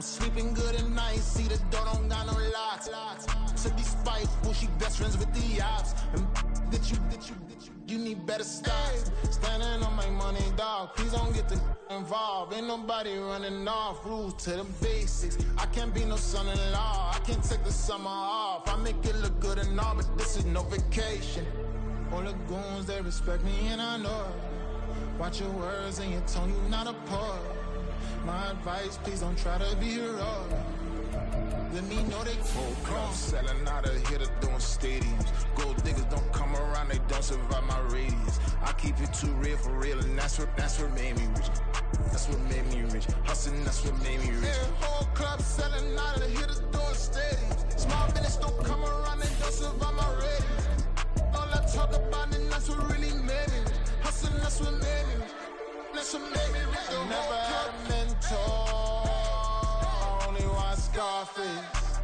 I'm sleeping good at night, see the door don't got no locks. So despite she best friends with the ops. And you need better stocks. Standing on my money, dog. Please don't get involved. Ain't nobody running off. Rules to the basics. I can't be no son-in-law. I can't take the summer off. I make it look good and all, but this is no vacation. All the goons, they respect me and I know it. Watch your words and your tone, you not a poet. My advice, please don't try to be heroic. Let me know they full clubs selling out of here to doing stadiums. Gold diggers don't come around, they don't survive my radius. I keep it too real for real, and that's what made me rich. That's what made me rich. Hustling, that's what made me rich. Yeah, whole club selling out of here to doing stadiums. Small business don't come around, they don't survive my radius. All I talk about it, that's what really made me rich. Hustling, that's what made me rich. That's what made me rich. I never had a mentor. Scarface.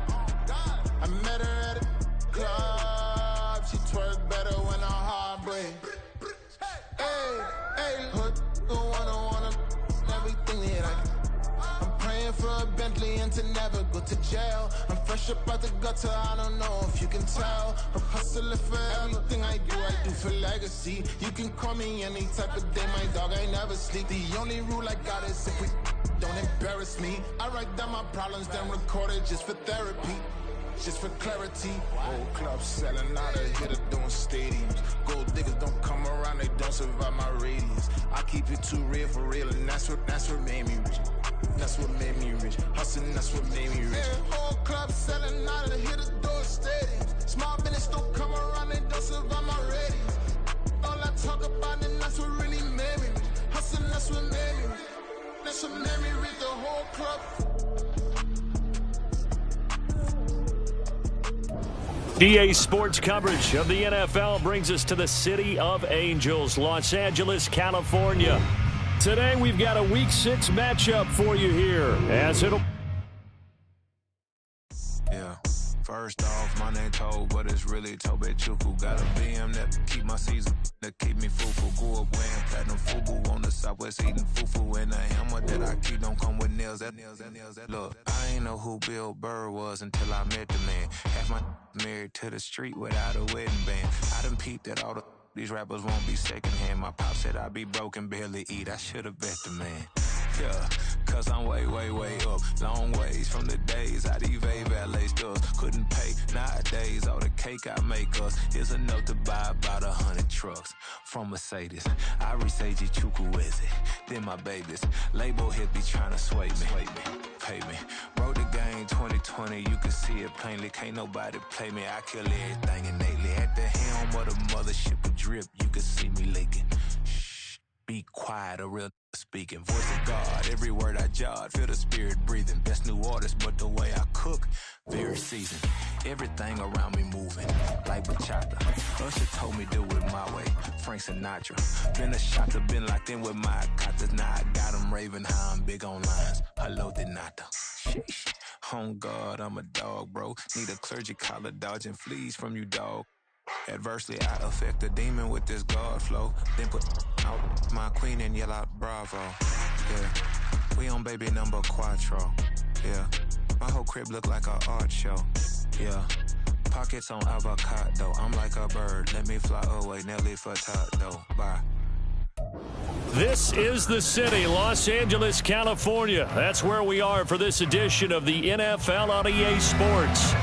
I met her at a club. She twerk better when her heart breaks. Hey, hood, wanna everything that I'm praying for a Bentley and to never go to jail. I'm fresh up out the gutter, I don't know if you can tell. I'm hustling for everything I do for legacy. You can call me any type of day, my dog, I never sleep. The only rule I got is if we don't embarrass me. I write down my problems, then record it just for therapy, just for clarity. Whole club selling out of here to doing stadiums. Gold diggers don't come around, they don't survive my radius. I keep it too real for real, and that's what made me rich. That's what made me rich. Hustling, that's what made me rich. Yeah, whole club selling out of here to doing stadiums. Small business don't come around, they don't survive my radius. All I talk about, and that's what really made me rich. Hustling, that's what made me rich. That's what made me read the whole club. EA Sports coverage of the NFL brings us to the City of Angels, Los Angeles, California. Today we've got a Week 6 matchup for you here, as it'll... Yeah. First off, my name Toad, but it's really Tobe Chuku. Got a BM that keep my season, that keep me fufu. Grew up wearing platinum fubu on the southwest eating fufu. And the hammer that I keep don't come with nails. Look, I ain't know who Bill Burr was until I met the man. Half my married to the street without a wedding band. I done peeped that all these rappers won't be secondhand. My pop said I'd be broke and barely eat. I should've bet the man. Yeah, cause I'm way up, long ways from the days I eBay valet stores couldn't pay. Nowadays, all the cake I make us is enough to buy about 100 trucks from Mercedes. I Seiji Chukwueze, then my babies. Label hit be trying to sway me, pay me. Wrote the game 2020, you can see it plainly. Can't nobody play me, I kill everything innately. At the helm of the mothership of drip, you can see me leaking. Shh, be quiet, a real speaking. Voice of God, every word I jot, feel the spirit breathing. Best new artist, but the way I cook, very seasoned. Everything around me moving, like bachata. Usher told me do it my way, Frank Sinatra. Been a shot to been locked in with my cotters. Now I got them raving how I'm big on lines. Hello, de nata. Sheesh. On God, I'm a dog, bro. Need a clergy collar, dodging fleas from you, dog. Adversely, I affect a demon with this God flow. Then put out my queen and yell out bravo. Yeah, we on baby number quattro. Yeah, my whole crib look like a art show. Yeah, pockets on avocado. I'm like a bird. Let me fly away, Nelly Furtado. Bye. This is the city, Los Angeles, California. That's where we are for this edition of the NFL on EA Sports.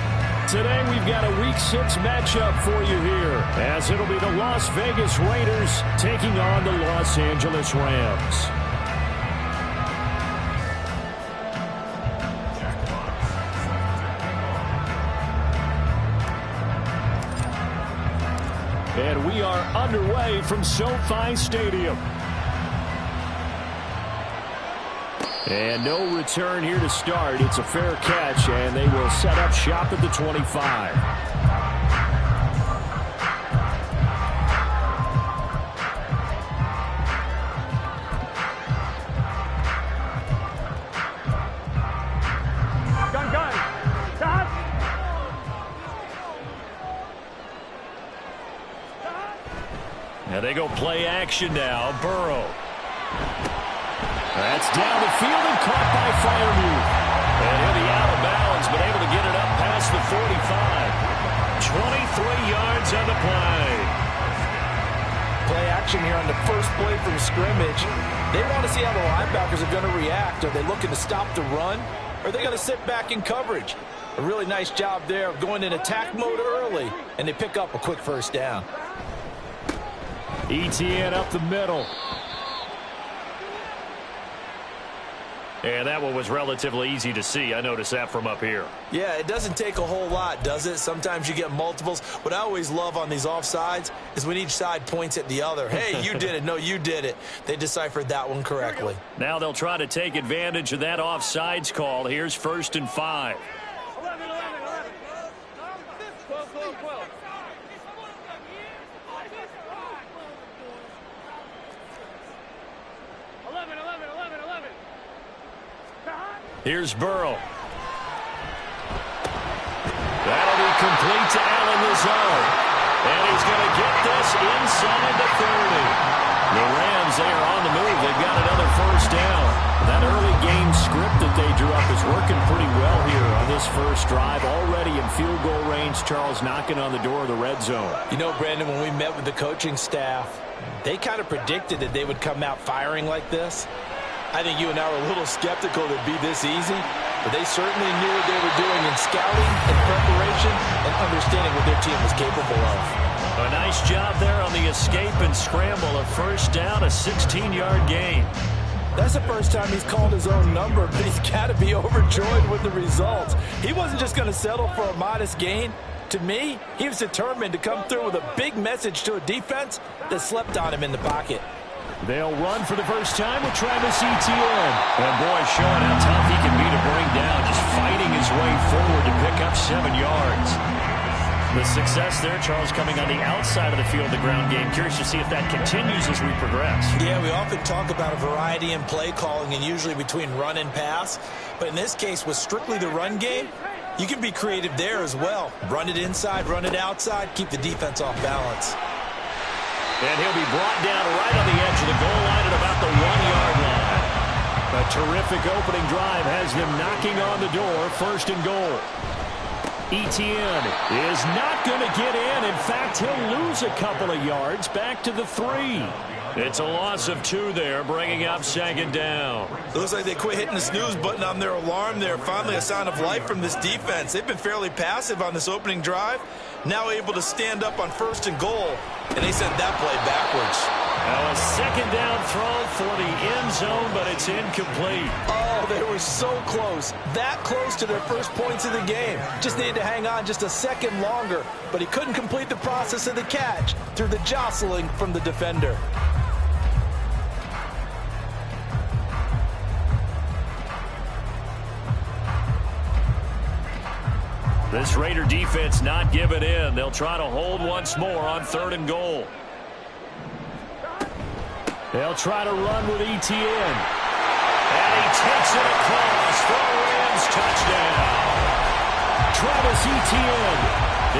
Today we've got a Week 6 matchup for you here, as it'll be the Las Vegas Raiders taking on the Los Angeles Rams. And we are underway from SoFi Stadium. And no return here to start. It's a fair catch, and they will set up shop at the 25. Gun. Stop. Now they go play action now. Burrow. That's down the field and caught by Freiermuth. display from scrimmage. They want to see how the linebackers are going to react. Are they looking to stop the run? Or are they going to sit back in coverage? A really nice job there of going in attack mode early, and they pick up a quick first down. ETN up the middle. And that one was relatively easy to see. I noticed that from up here. Yeah, it doesn't take a whole lot, does it? Sometimes you get multiples. What I always love on these offsides is when each side points at the other. Hey, you did it. No, you did it. They deciphered that one correctly. Now they'll try to take advantage of that offsides call. Here's 1st and 5. 12. Here's Burrow. That'll be complete to Allen Lazard. And he's going to get this inside the 30. The Rams, they are on the move. They've got another first down. That early game script that they drew up is working pretty well here on this first drive. Already in field goal range, Charles knocking on the door of the red zone. You know, Brandon, when we met with the coaching staff, they kind of predicted that they would come out firing like this. I think you and I were a little skeptical that it'd be this easy, but they certainly knew what they were doing in scouting and preparation and understanding what their team was capable of. A nice job there on the escape and scramble. A first down, a 16-yard gain. That's the first time he's called his own number, but he's got to be overjoyed with the results. He wasn't just going to settle for a modest gain. To me, he was determined to come through with a big message to a defense that slept on him in the pocket. They'll run for the first time with Travis Etienne. And boy, showing how tough he can be to bring down, just fighting his way forward to pick up 7 yards. The success there, Charles, coming on the outside of the field, the ground game. Curious to see if that continues as we progress. Yeah, we often talk about a variety in play calling and usually between run and pass. But in this case, with strictly the run game, you can be creative there as well. Run it inside, run it outside, keep the defense off balance. And he'll be brought down right on the edge of the goal line at about the 1-yard line. A terrific opening drive has them knocking on the door, 1st and goal. Etienne is not going to get in. In fact, he'll lose a couple of yards back to the 3. It's a loss of 2 there, bringing up 2nd down. It looks like they quit hitting the snooze button on their alarm there. Finally a sign of life from this defense. They've been fairly passive on this opening drive. Now able to stand up on 1st and goal, and they sent that play backwards. Now a 2nd down throw for the end zone, but it's incomplete. Oh, they were so close. That close to their first points of the game. Just needed to hang on just a second longer, but he couldn't complete the process of the catch through the jostling from the defender. This Raider defense not giving in. They'll try to hold once more on 3rd and goal. They'll try to run with Etienne. And he takes it across for a Rams touchdown. Travis Etienne,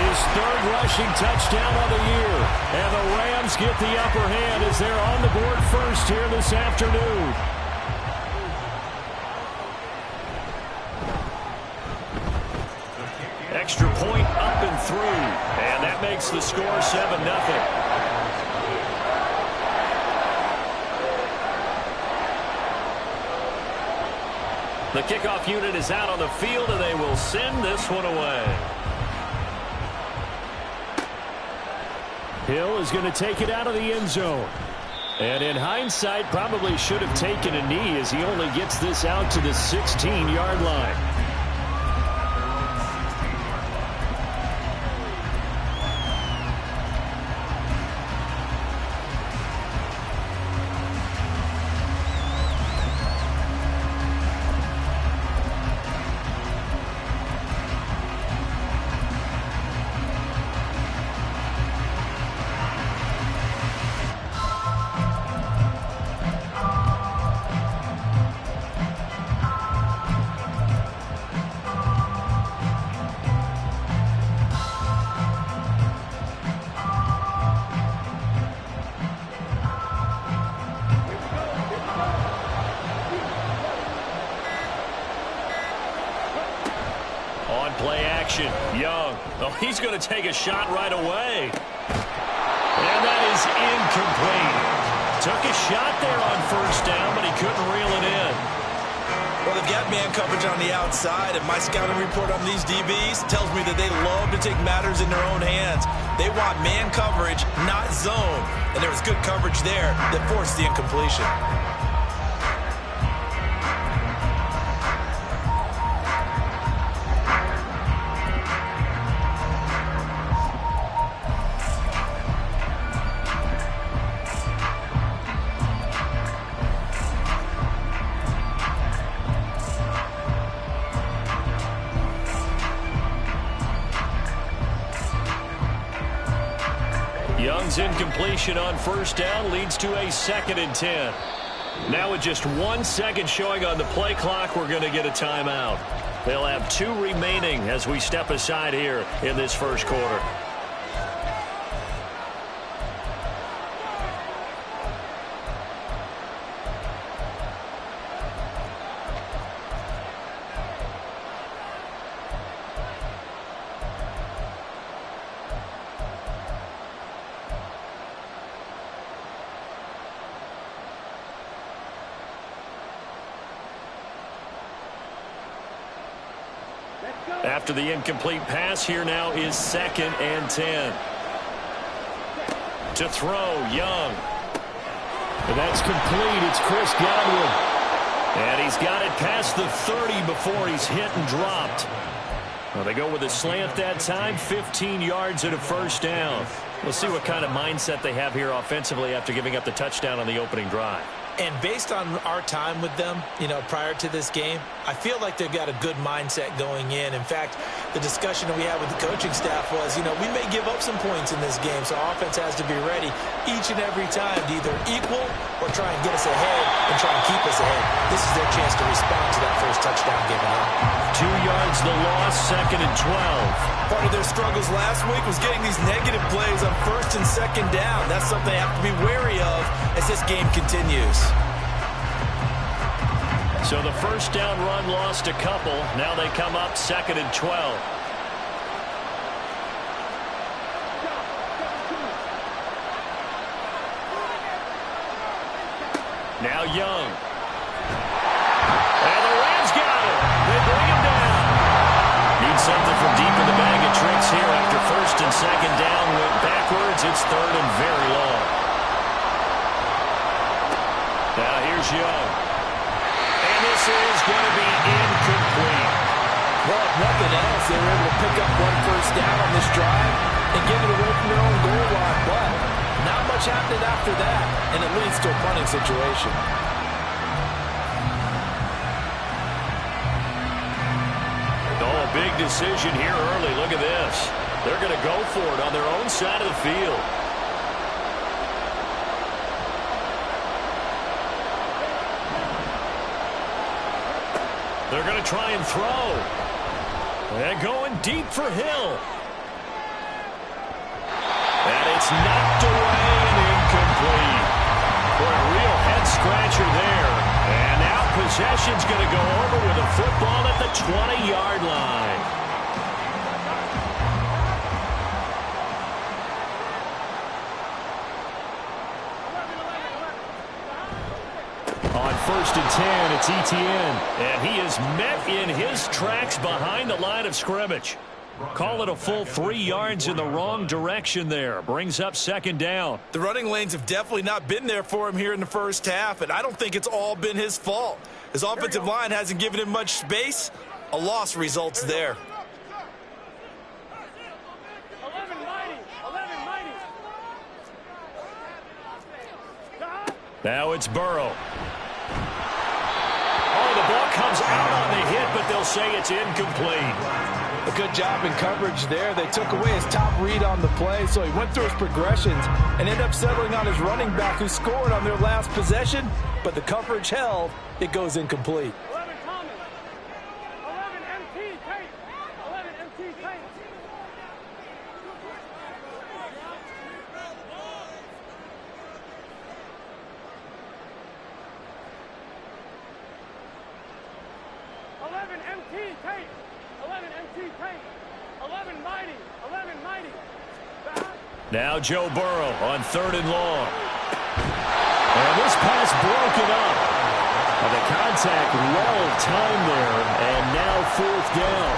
his 3rd rushing touchdown of the year. And the Rams get the upper hand as they're on the board first here this afternoon. Extra point up and through. And that makes the score 7-0. The kickoff unit is out on the field, and they will send this one away. Hill is going to take it out of the end zone. And in hindsight, probably should have taken a knee as he only gets this out to the 16-yard line. Young. Oh, he's going to take a shot right away. And that is incomplete. Took a shot there on first down, but he couldn't reel it in. Well, they've got man coverage on the outside, and my scouting report on these DBs tells me that they love to take matters in their own hands. They want man coverage, not zone. And there was good coverage there that forced the incompletion. Young's incompletion on first down leads to a 2nd and 10. Now with just 1 second showing on the play clock, we're going to get a timeout. They'll have 2 remaining as we step aside here in this first quarter. After the incomplete pass, here now is 2nd and 10. To throw, Young. And that's complete. It's Chris Godwin. And he's got it past the 30 before he's hit and dropped. Well, they go with a slant that time, 15 yards and a first down. We'll see what kind of mindset they have here offensively after giving up the touchdown on the opening drive. And based on our time with them, prior to this game, I feel like they've got a good mindset going in. In fact, the discussion that we had with the coaching staff was, we may give up some points in this game, so our offense has to be ready each and every time to either equal or try and get us ahead and try and keep us ahead. This is their chance to respond to that first touchdown given up. 2 yards the loss, 2nd and 12. Part of their struggles last week was getting these negative plays on 1st and 2nd down. That's something they have to be wary of as this game continues. So the first down run lost a couple. Now they come up 2nd and 12. Now Young. And the Rams got it. They bring him down. Need something from deep in the bag of tricks here after 1st and 2nd down. Went backwards. It's 3rd and very long. Now here's Young. And this is going to be incomplete. Well, if nothing else, they were able to pick up 1 first down on this drive and get it away from their own goal line. But not much happened after that, and it leads to a punting situation. Oh, a big decision here early. Look at this. They're going to go for it on their own side of the field. They're going to try and throw. And going deep for Hill. And it's knocked away and incomplete. For a real head-scratcher there. And now possession's going to go over with a football at the 20-yard line. On 1st and 10, it's Etienne. And he is met in his tracks behind the line of scrimmage. Call it a full 3 yards in the wrong direction there. Brings up 2nd down. The running lanes have definitely not been there for him here in the first half, and I don't think it's all been his fault. His offensive line hasn't given him much space. A loss results there. Now it's Burrow. Oh, the ball comes out on the hit, but they'll say it's incomplete. A good job in coverage there. They took away his top read on the play, so he went through his progressions and ended up settling on his running back who scored on their last possession, but the coverage held. It goes incomplete. 11 Thomas. 11 MT Tate. 11 MT Tate. Now Joe Burrow on 3rd and long. And this pass broken up. And the contact well timed there, and now 4th down.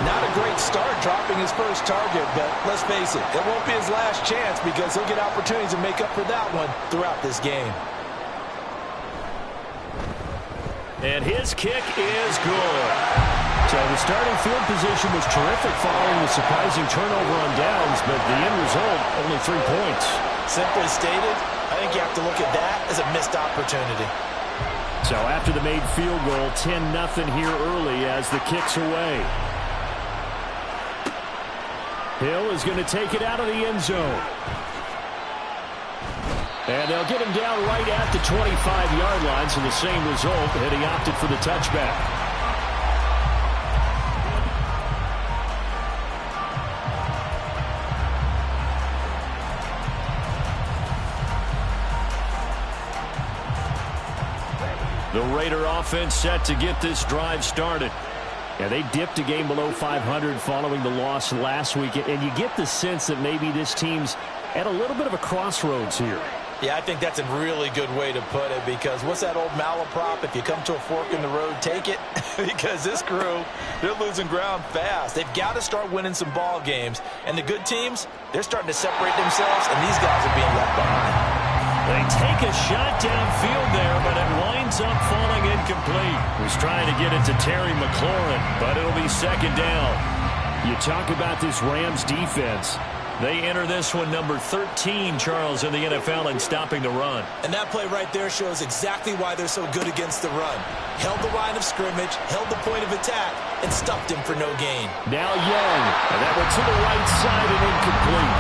Not a great start dropping his first target, but let's face it won't be his last chance because he'll get opportunities to make up for that one throughout this game. And his kick is good. So the starting field position was terrific following the surprising turnover on downs, but the end result, only 3 points. Simply stated, I think you have to look at that as a missed opportunity. So after the made field goal, 10-0 here early as the kick's away. Hill is going to take it out of the end zone. And they'll get him down right at the 25-yard line, so the same result, and he opted for the touchback. The Raider offense set to get this drive started. Yeah, they dipped a game below 500 following the loss last week, and you get the sense that maybe this team's at a little bit of a crossroads here. Yeah, I think that's a really good way to put it because what's that old malaprop? If you come to a fork in the road, take it. Because this crew, they're losing ground fast. They've got to start winning some ball games. And the good teams, they're starting to separate themselves, and these guys are being left behind. They take a shot downfield there, but it winds up falling incomplete. He's trying to get it to Terry McLaurin, but it'll be 2nd down. You talk about this Rams defense. They enter this one number 13, Charles, in the NFL in stopping the run. And that play right there shows exactly why they're so good against the run. Held the line of scrimmage, held the point of attack, and stuffed him for no gain. Now Young, and that one to the right side and incomplete.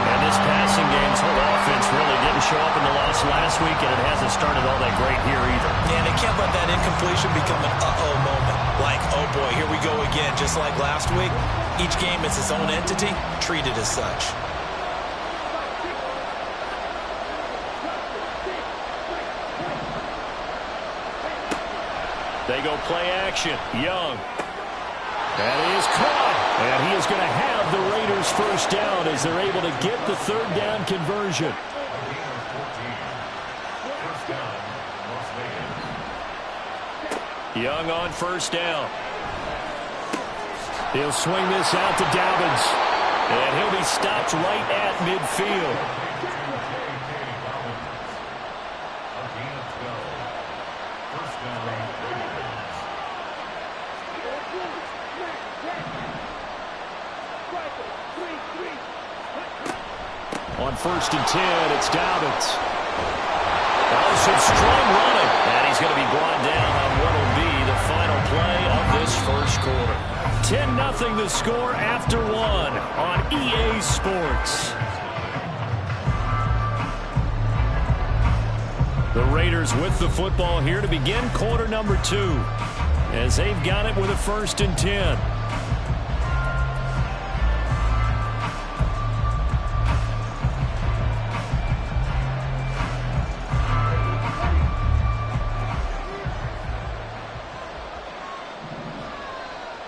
And this passing game's whole offense really didn't show up in the loss last week, and it hasn't started all that great here either. And they can't let that incompletion become an uh-oh moment. Like, oh boy, here we go again, just like last week. Each game is its own entity, treated as such. They go play action. Young. That is caught. And he is going to have the Raiders first down as they're able to get the 3rd down conversion. Young on 1st down. He'll swing this out to Dobbins. And he'll be stopped right at midfield. On 1st and 10, it's Dobbins. Some strong running. And he's going to be brought down on what will be the final play of this first quarter. 10-0 the score after 1 on EA Sports. The Raiders with the football here to begin quarter number 2 as they've got it with a 1st and 10.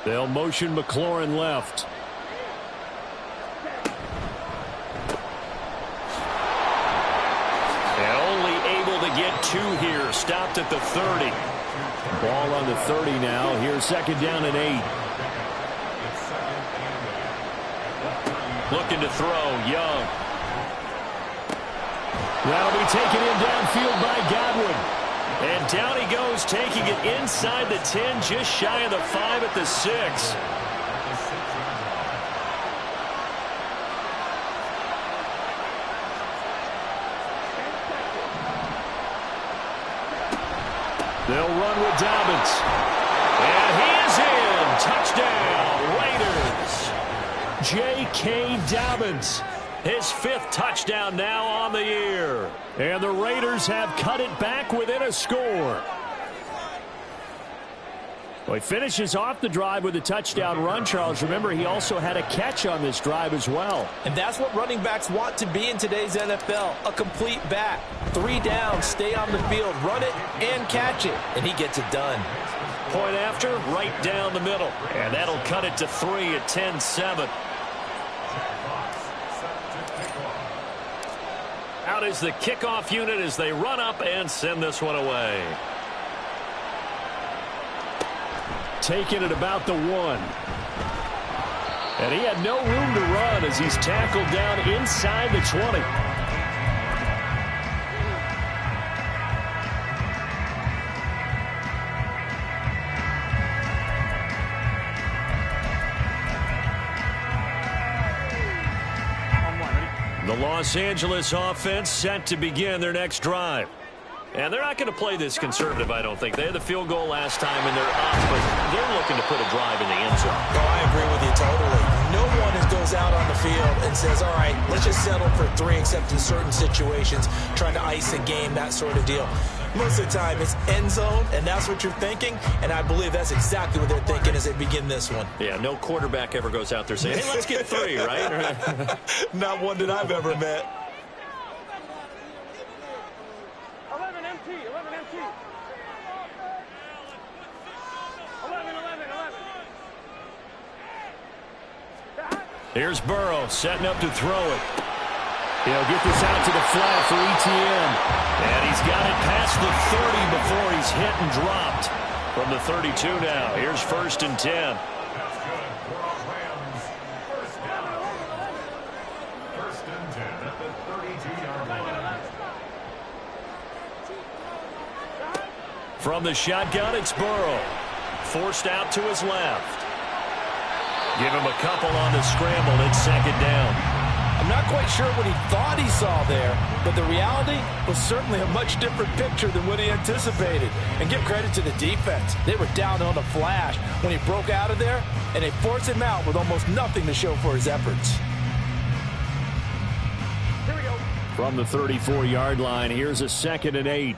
They'll motion McLaurin left. And only able to get 2 here. Stopped at the 30. Ball on the 30 now. Here's 2nd down and 8. Looking to throw. Young. That'll be taken in downfield by Godwin. And down he goes, taking it inside the 10, just shy of the 5 at the 6. They'll run with Dobbins. And he is in. Touchdown, Raiders. J.K. Dobbins. His 5th touchdown now on the year. And the Raiders have cut it back within a score. Well, he finishes off the drive with a touchdown run, Charles. Remember, he also had a catch on this drive as well. And that's what running backs want to be in today's NFL, a complete back. 3 downs, stay on the field, run it, and catch it. And he gets it done. Point after, right down the middle. And that'll cut it to 3 at 10-7. Out out is the kickoff unit as they run up and send this one away. Taking it about the 1. And he had no room to run as he's tackled down inside the 20. The Los Angeles offense set to begin their next drive. And they're not going to play this conservative, I don't think. They had the field goal last time, and they're up, but they're looking to put a drive in the end zone. Oh, I agree with you totally. No one goes out on the field and says, all right, let's just settle for 3, except in certain situations, trying to ice a game, that sort of deal. Most of the time, it's end zone, and that's what you're thinking, and I believe that's exactly what they're thinking as they begin this one. Yeah, no quarterback ever goes out there saying, hey, let's get 3, right? Not one that I've ever met. 11 MT, 11 MT. 11, 11, 11. Here's Burrow setting up to throw it. He'll get this out to the flat for Etienne. And he's got it past the 30 before he's hit and dropped. From the 32 now, here's 1st and 10. From the shotgun, it's Burrow. Forced out to his left. Give him a couple on the scramble. It's 2nd down. I'm not quite sure what he thought he saw there, but the reality was certainly a much different picture than what he anticipated. And give credit to the defense. They were down on a flash when he broke out of there, and they forced him out with almost nothing to show for his efforts. Here we go. From the 34-yard line, here's a 2nd and 8.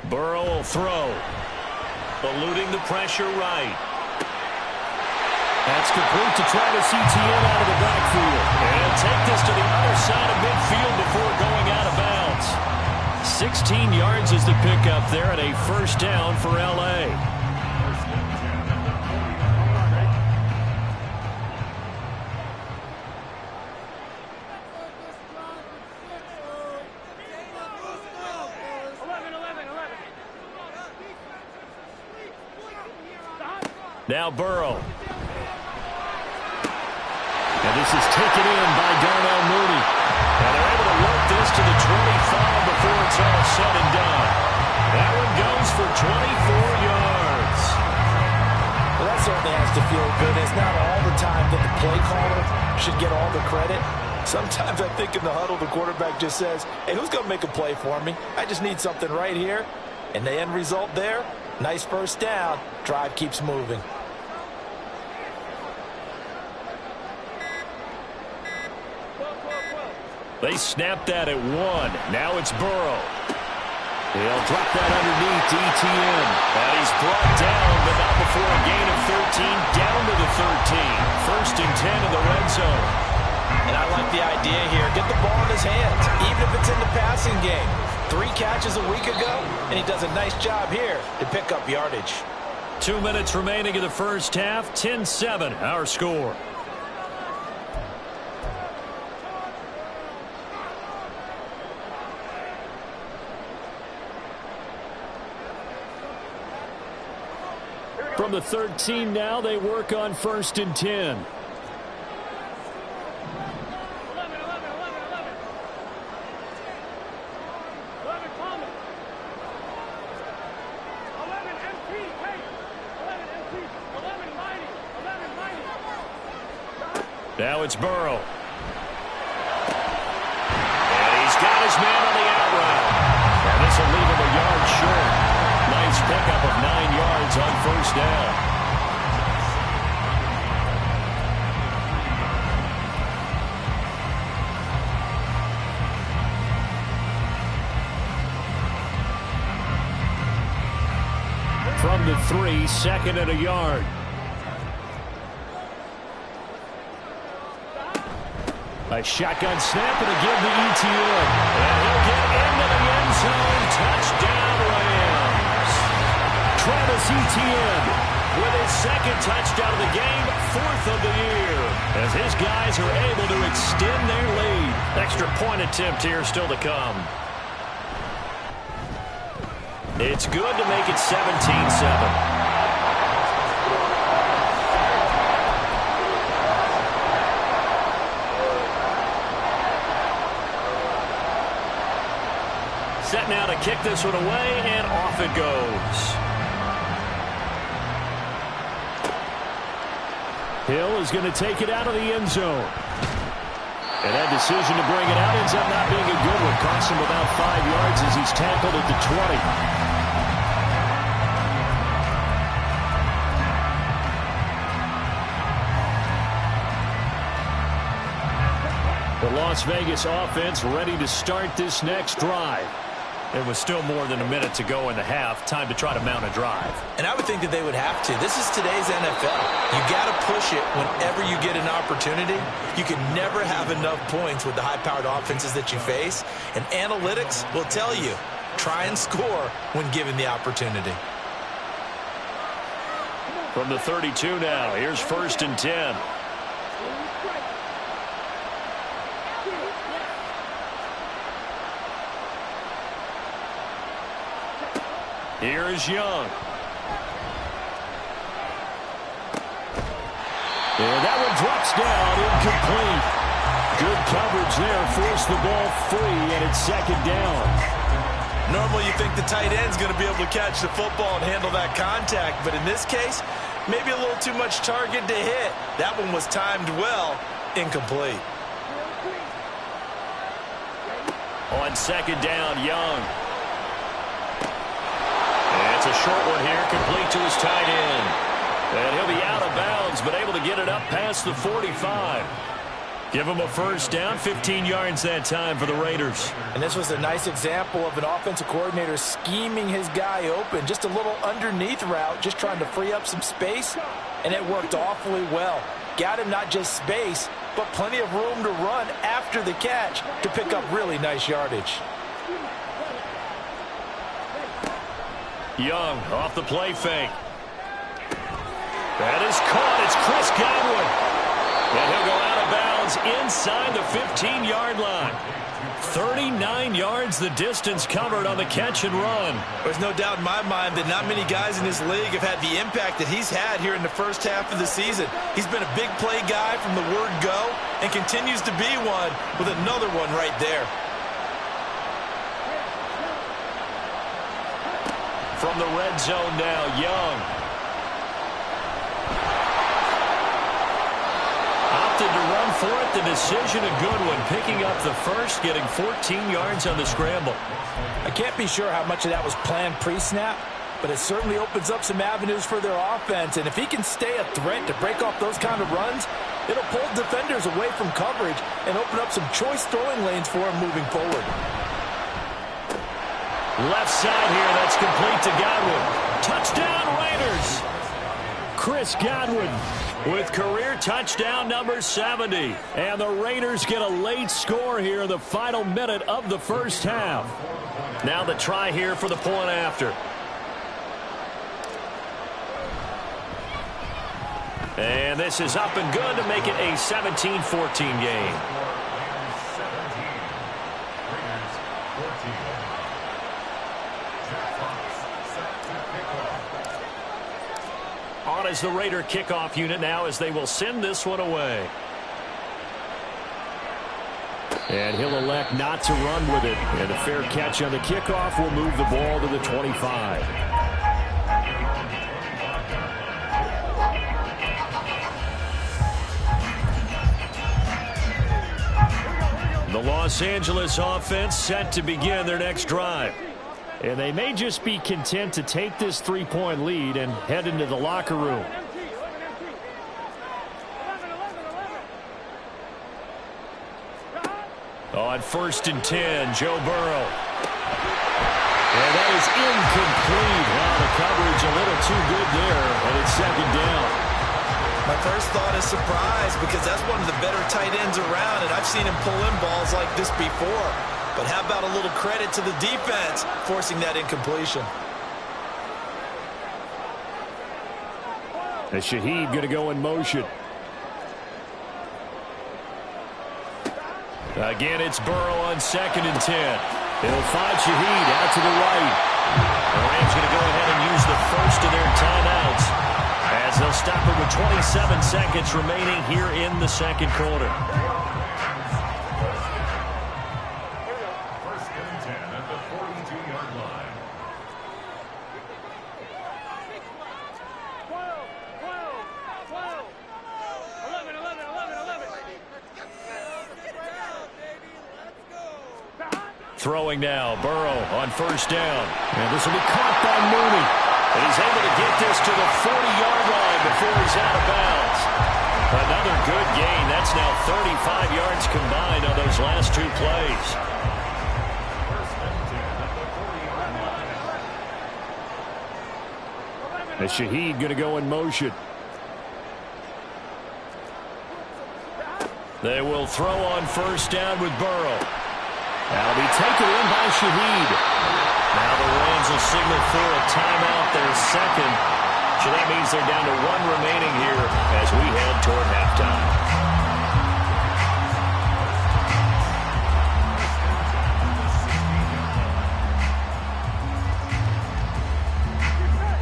Burrow will throw. Eluding the pressure right. That's complete to Travis Etienne out of the backfield. And take this to the other side of midfield before going out of bounds. 16 yards is the pickup there and a 1st down for L.A. Now Burrow. And this is taken in by Darnell Mooney. And they're able to work this to the 25 before it's all said and done. That one goes for 24 yards. Well, that certainly has to feel good. It's not all the time that the play caller should get all the credit. Sometimes I think in the huddle, the quarterback just says, hey, who's going to make a play for me? I just need something right here. And the end result there, nice 1st down. Drive keeps moving. They snapped that at 1. Now it's Burrow. He'll drop that underneath to Etienne. And he's brought down, but not before a gain of 13, down to the 13. 1st and 10 in the red zone. And I like the idea here. Get the ball in his hands, even if it's in the passing game. 3 catches a week ago, and he does a nice job here to pick up yardage. 2 minutes remaining in the first half. 10-7, our score. From the 13 now, they work on 1st and 10. 11, 11, 11, 11. 11 Thomas. 11 MT, Tate. 11 MT. 11 Mighty. 11 Mighty. Now it's Burrow. And he's got his man on the out route. And this will leave him a yard short. Nice pickup of 9 yards on 1st down. From the 3, 2nd and a yard. A shotgun snap and a give to Etienne. And he'll get into the end zone. Touchdown, Rams. Travis Etienne with his second touchdown of the game, 4th of the year, as his guys are able to extend their lead. Extra point attempt here still to come. It's good to make it 17-7. Set now to kick this one away, and off it goes. Hill is going to take it out of the end zone. And that decision to bring it out ends up not being a good one. Costs him about 5 yards as he's tackled at the 20. The Las Vegas offense ready to start this next drive. It was still more than a minute to go in the half. Time to try to mount a drive. And I would think that they would have to. This is today's NFL. You got to push it whenever you get an opportunity. You can never have enough points with the high-powered offenses that you face. And analytics will tell you, try and score when given the opportunity. From the 32 now, here's 1st and 10. Here is Young. And that one drops down, incomplete. Good coverage there, forced the ball free, and it's 2nd down. Normally you think the tight end's going to be able to catch the football and handle that contact, but in this case, maybe a little too much target to hit. That one was timed well, incomplete. On 2nd down, Young. It's a short one here, complete to his tight end. And he'll be out of bounds, but able to get it up past the 45. Give him a 1st down, 15 yards that time for the Raiders. And this was a nice example of an offensive coordinator scheming his guy open. Just a little underneath route, just trying to free up some space, and it worked awfully well. Got him not just space, but plenty of room to run after the catch to pick up really nice yardage. Young off the play fake. That is caught. It's Chris Godwin. And he'll go out of bounds inside the 15-yard line. 39 yards the distance covered on the catch and run. There's no doubt in my mind that not many guys in this league have had the impact that he's had here in the first half of the season. He's been a big play guy from the word go and continues to be one with another one right there. From the red zone now, Young. Opted to run for it. The decision a good one. Picking up the 1st, getting 14 yards on the scramble. I can't be sure how much of that was planned pre-snap, but it certainly opens up some avenues for their offense. And if he can stay a threat to break off those kind of runs, it'll pull defenders away from coverage and open up some choice throwing lanes for him moving forward. Left side here, that's complete to Godwin. Touchdown, Raiders! Chris Godwin with career touchdown number 70. And the Raiders get a late score here in the final minute of the first half. Now the try here for the point after. And this is up and good to make it a 17-14 game. On as the Raider kickoff unit now as they will send this one away. And he'll elect not to run with it. And a fair catch on the kickoff will move the ball to the 25. The Los Angeles offense set to begin their next drive. And they may just be content to take this 3-point lead and head into the locker room. On 1st and 10, Joe Burrow. And that is incomplete. Wow, the coverage a little too good there, and it's 2nd down. My first thought is surprise because that's one of the better tight ends around, and I've seen him pull in balls like this before. But how about a little credit to the defense forcing that incompletion? And Shaheed going to go in motion. Again, it's Burrow on 2nd and 10. He'll find Shaheed out to the right. The Rams going to go ahead and use the first of their timeouts as they'll stop it with 27 seconds remaining here in the second quarter. First and 10 at the 42-yard line. 11, 11, 11, 11. Throwing now, Burrow on 1st down. And this will be caught by Mooney. And he's able to get this to the 40-yard line before he's out of bounds. Another good gain. That's now 35 yards combined on those last 2 plays. First and 10 at the 40-yard line. And Shaheed going to go in motion. They will throw on 1st down with Burrow. That'll be taken in by Shaheed. Now the Rams will signal for a timeout, their second. So that means they're down to 1 remaining here as we head toward halftime.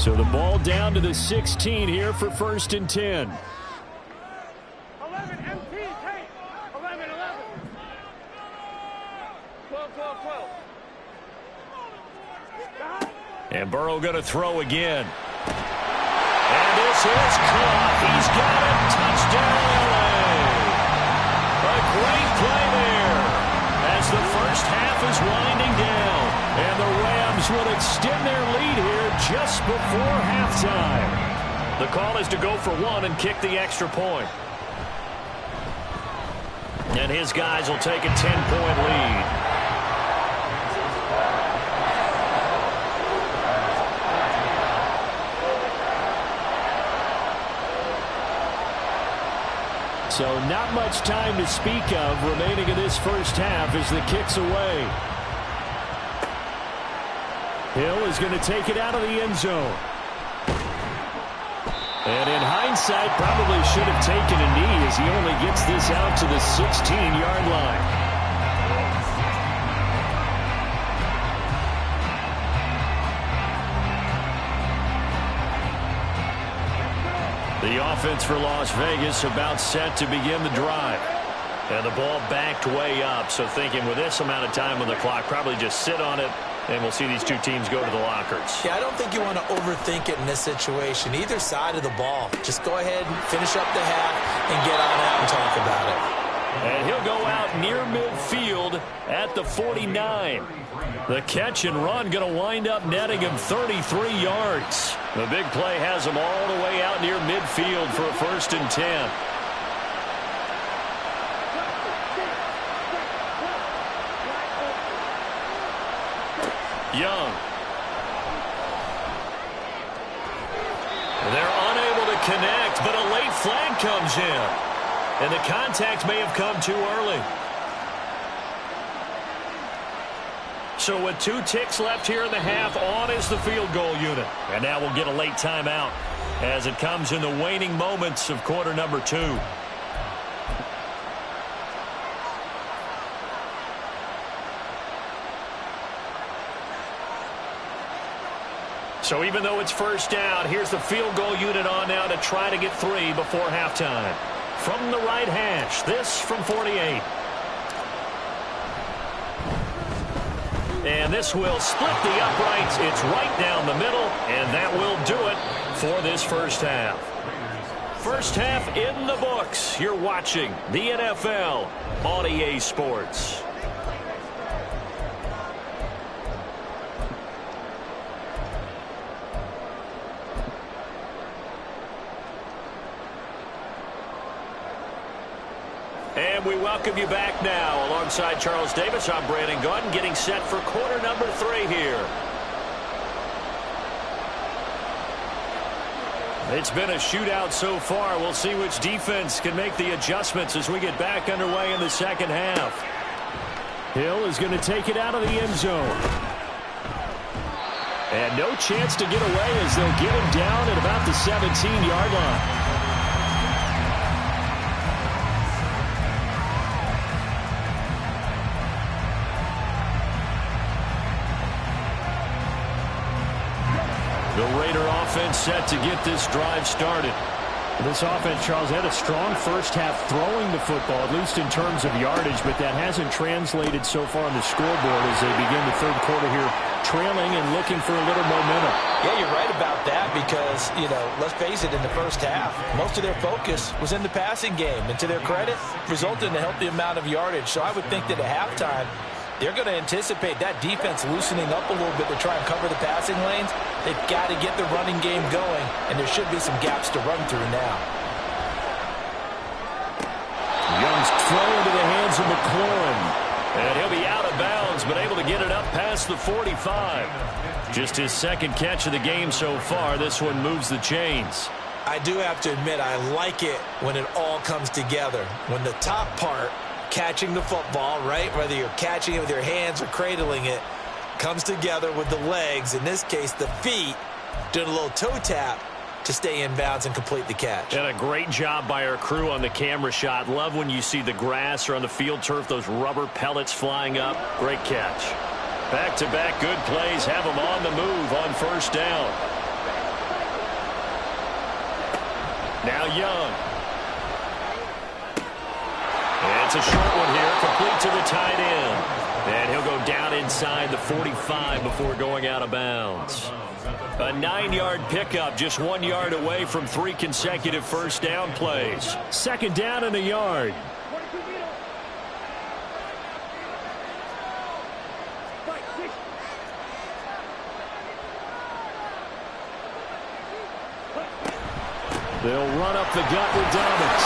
So the ball down to the 16 here for 1st and 10. 11, MT, take. 11, 11. 12, 12, 12. And Burrow going to throw again. And this is caught. He's got it. Touchdown, LA. A great play there as the first half is winding down. And the Rams will extend their lead here just before halftime. The call is to go for 1 and kick the extra point. And his guys will take a 10-point lead. So not much time to speak of remaining in this first half as the kick's away. Hill is going to take it out of the end zone. And in hindsight, probably should have taken a knee as he only gets this out to the 16-yard line. The offense for Las Vegas about set to begin the drive. And the ball backed way up, so thinking with this amount of time on the clock, probably just sit on it, and we'll see these 2 teams go to the lockers. Yeah, I don't think you want to overthink it in this situation. Either side of the ball. Just go ahead and finish up the half and get on out and talk about it. And he'll go out near midfield at the 49. The catch and run going to wind up netting him 33 yards. The big play has him all the way out near midfield for a 1st and 10. Young. They're unable to connect, but a late flag comes in. And the contact may have come too early. So with 2 ticks left here in the half, on is the field goal unit. And now we'll get a late timeout as it comes in the waning moments of quarter number 2. So even though it's 1st down, here's the field goal unit on now to try to get 3 before halftime. From the right hash, this from 48. And this will split the uprights. It's right down the middle, and that will do it for this first half. First half in the books. You're watching the NFL on EA Sports. And we welcome you back now. Alongside Charles Davis, I'm Brandon Gaudin, getting set for quarter number 3 here. It's been a shootout so far. We'll see which defense can make the adjustments as we get back underway in the second half. Hill is going to take it out of the end zone. And no chance to get away as they'll get him down at about the 17-yard line. The Raider offense set to get this drive started. This offense, Charles, had a strong first half throwing the football, at least in terms of yardage, but that hasn't translated so far on the scoreboard as they begin the third quarter here, trailing and looking for a little momentum. Yeah, you're right about that because, let's face it, in the first half, most of their focus was in the passing game. And to their credit, resulted in a healthy amount of yardage. So I would think that at halftime, they're going to anticipate that defense loosening up a little bit to try and cover the passing lanes. They've got to get the running game going, and there should be some gaps to run through now. Young's throw into the hands of McLaurin. And he'll be out of bounds, but able to get it up past the 45. Just his second catch of the game so far. This one moves the chains. I do have to admit, I like it when it all comes together. When the top part, catching the football, right, whether you're catching it with your hands or cradling it, comes together with the legs, in this case the feet, doing a little toe tap to stay in bounds and complete the catch. And a great job by our crew on the camera shot. Love when you see the grass or on the field turf, those rubber pellets flying up. Great catch. Back-to-back good plays have them on the move on first down. Now Young. It's a short one here, complete to the tight end. And he'll go down inside the 45 before going out of bounds. A 9-yard pickup, just 1 yard away from 3 consecutive first down plays. Second down and a yard. They'll run up the gut with Dobbins.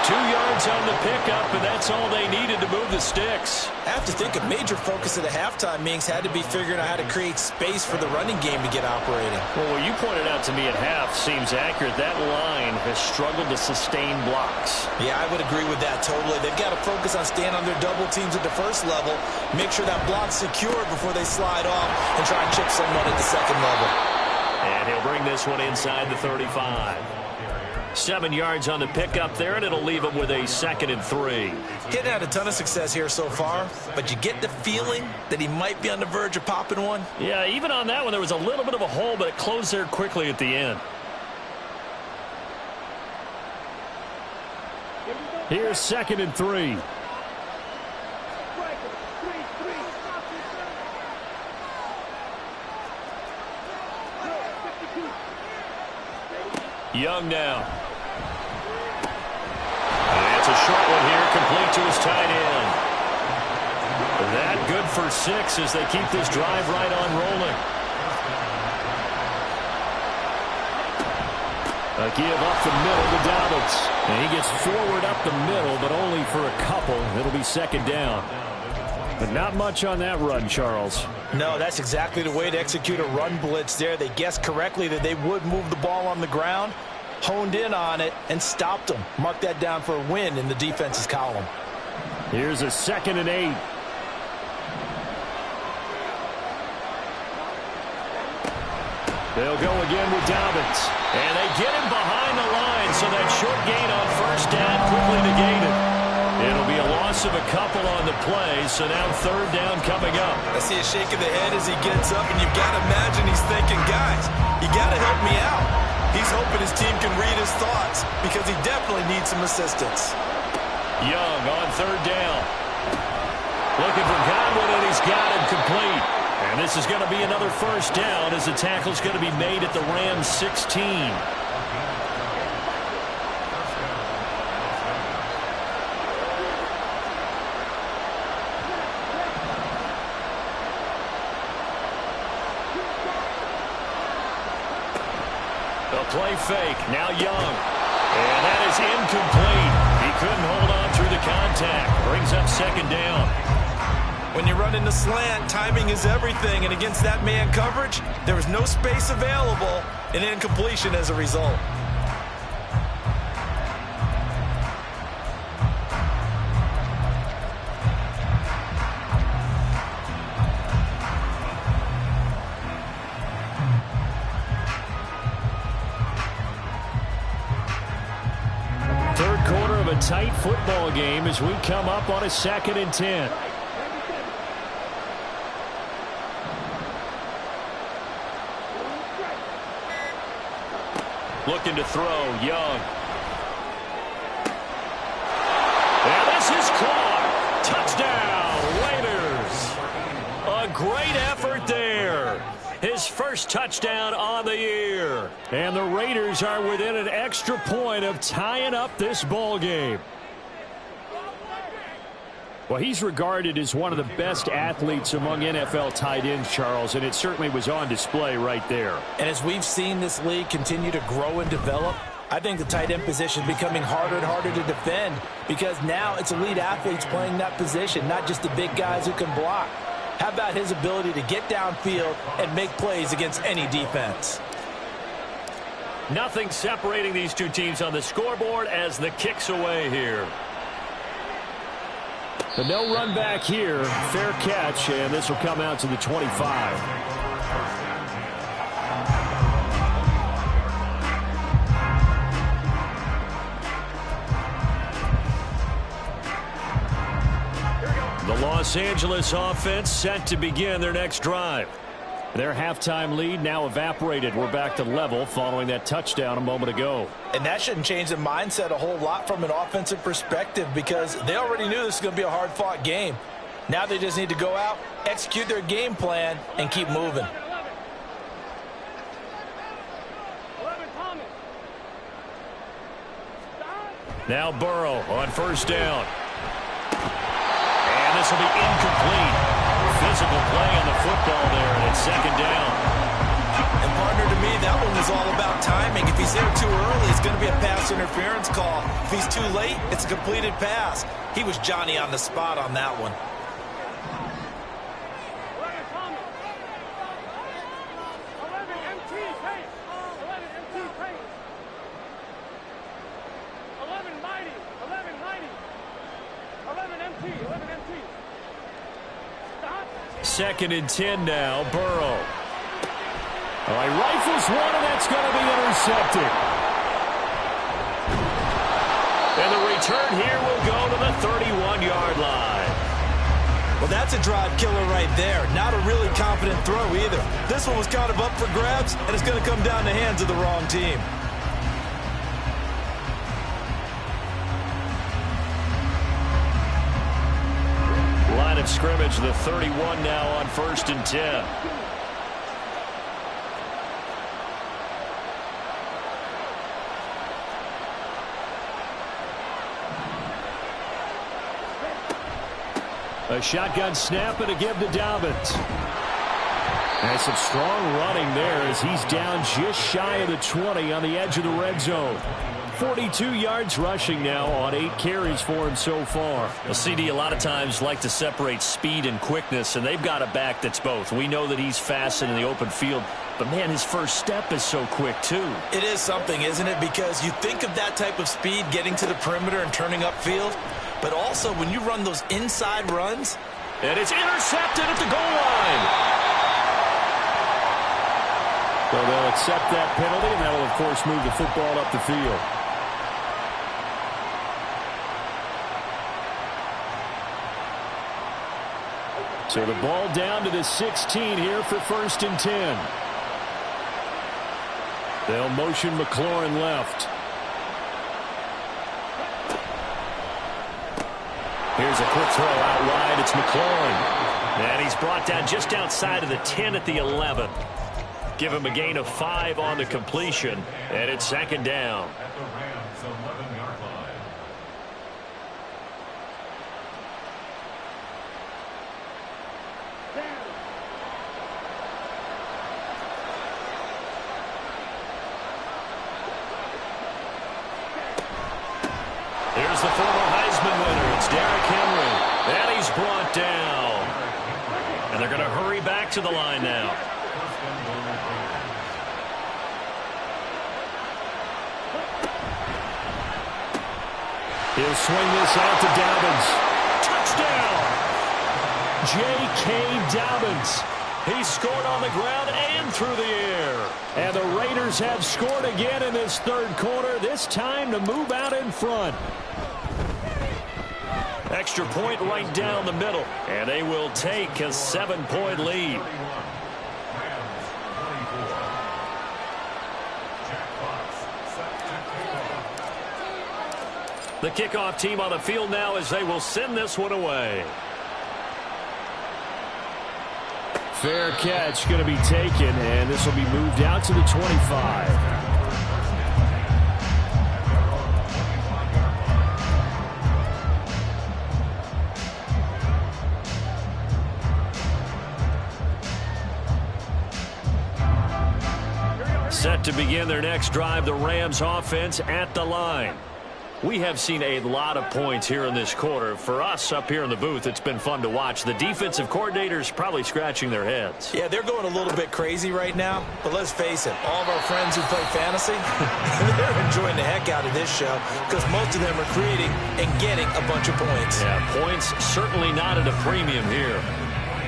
2 yards on the pickup, and that's all they needed to move the sticks. I have to think a major focus of the halftime meetings had to be figuring out how to create space for the running game to get operating. Well, what you pointed out to me at half seems accurate. That line has struggled to sustain blocks. Yeah, I would agree with that totally. They've got to focus on staying on their double teams at the first level, make sure that block's secure before they slide off, and try and chip someone at the second level. And he'll bring this one inside the 35. 7 yards on the pickup there, and it'll leave him with a 2nd and 3. He hasn't had a ton of success here so far, but you get the feeling that he might be on the verge of popping one. Yeah, even on that one, there was a little bit of a hole, but it closed there quickly at the end. Here's 2nd and 3. Young now. And it's a short one here, complete to his tight end. That good for 6 as they keep this drive right on rolling. A give up the middle to Dobbins. And he gets forward up the middle, but only for a couple. It'll be 2nd down. But not much on that run, Charles. No, that's exactly the way to execute a run blitz there. They guessed correctly that they would move the ball on the ground, honed in on it, and stopped them. Mark that down for a win in the defense's column. Here's a 2nd and 8. They'll go again with Dobbins. And they get him behind the line, so that short gain on first down quickly negated. It'll be a loss of a couple on the play, so now 3rd down coming up. I see a shake of the head as he gets up, and you've got to imagine he's thinking, guys, you got to help me out. He's hoping his team can read his thoughts because he definitely needs some assistance. Young on 3rd down. Looking for Godwin, and he's got him complete. And this is going to be another first down as the tackle's going to be made at the Rams 16. Play fake. Now Young. And that is incomplete. He couldn't hold on through the contact. Brings up 2nd down. When you run in the slant, timing is everything. And against that man coverage, there was no space available. An incompletion as a result. football game as we come up on a 2nd and 10. Looking to throw, Young. And this is caught. Touchdown, Raiders. A great effort there. His first touchdown on the year. And the Raiders are within an extra point of tying up this ball game. Well, he's regarded as one of the best athletes among NFL tight ends, Charles, and it certainly was on display right there. And as we've seen this league continue to grow and develop, I think the tight end position is becoming harder and harder to defend because now it's elite athletes playing that position, not just the big guys who can block. How about his ability to get downfield and make plays against any defense? Nothing separating these two teams on the scoreboard as the kick's away here. But no run back here. Fair catch, and this will come out to the 25. The Los Angeles offense set to begin their next drive. Their halftime lead now evaporated. We're back to level following that touchdown a moment ago. And that shouldn't change the mindset a whole lot from an offensive perspective because they already knew this was going to be a hard-fought game. Now they just need to go out, execute their game plan, and keep moving. Now Burrow on first down. And this will be incomplete. Physical play on the football there, and it's 2nd down. And partner, to me, that one was all about timing. If he's there too early, it's going to be a pass interference call. If he's too late, it's a completed pass. He was Johnny on the spot on that one. Second and 10 now, Burrow. All right, rifles one, and that's going to be intercepted. And the return here will go to the 31-yard line. Well, that's a drive killer right there. Not a really confident throw either. This one was kind of up for grabs, and it's going to come down the hands of the wrong team. Line of scrimmage, the 31 now on 1st and 10. A shotgun snap and a give to Dobbins. And some strong running there as he's down just shy of the 20 on the edge of the red zone. 42 yards rushing now on 8 carries for him so far. Well, CD a lot of times like to separate speed and quickness, and they've got a back that's both. We know that he's fast in the open field, but, man, his first step is so quick, too. It is something, isn't it? Because you think of that type of speed getting to the perimeter and turning upfield, but also when you run those inside runs. And it's intercepted at the goal line. So they'll accept that penalty, and that will, of course, move the football up the field. So the ball down to the 16 here for 1st and 10. They'll motion McLaurin left. Here's a quick throw out wide. It's McLaurin. And he's brought down just outside of the 10 at the 11. Give him a gain of 5 on the completion. And it's 2nd down. Here's the former Heisman winner. It's Derrick Henry. And he's brought down. And they're going to hurry back to the line now. He'll swing this out to Dobbins. Touchdown! J.K. Dobbins. He scored on the ground and through the air. And the Raiders have scored again in this 3rd quarter, this time to move out in front. Extra point right down the middle. And they will take a 7-point lead. The kickoff team on the field now as they will send this one away. Fair catch going to be taken, and this will be moved out to the 25. Set to begin their next drive, the Rams offense at the line. We have seen a lot of points here in this quarter. For us up here in the booth, it's been fun to watch. The defensive coordinators probably scratching their heads. Yeah, they're going a little bit crazy right now. But let's face it, all of our friends who play fantasy, they're enjoying the heck out of this show because most of them are creating and getting a bunch of points. Yeah, points certainly not at a premium here.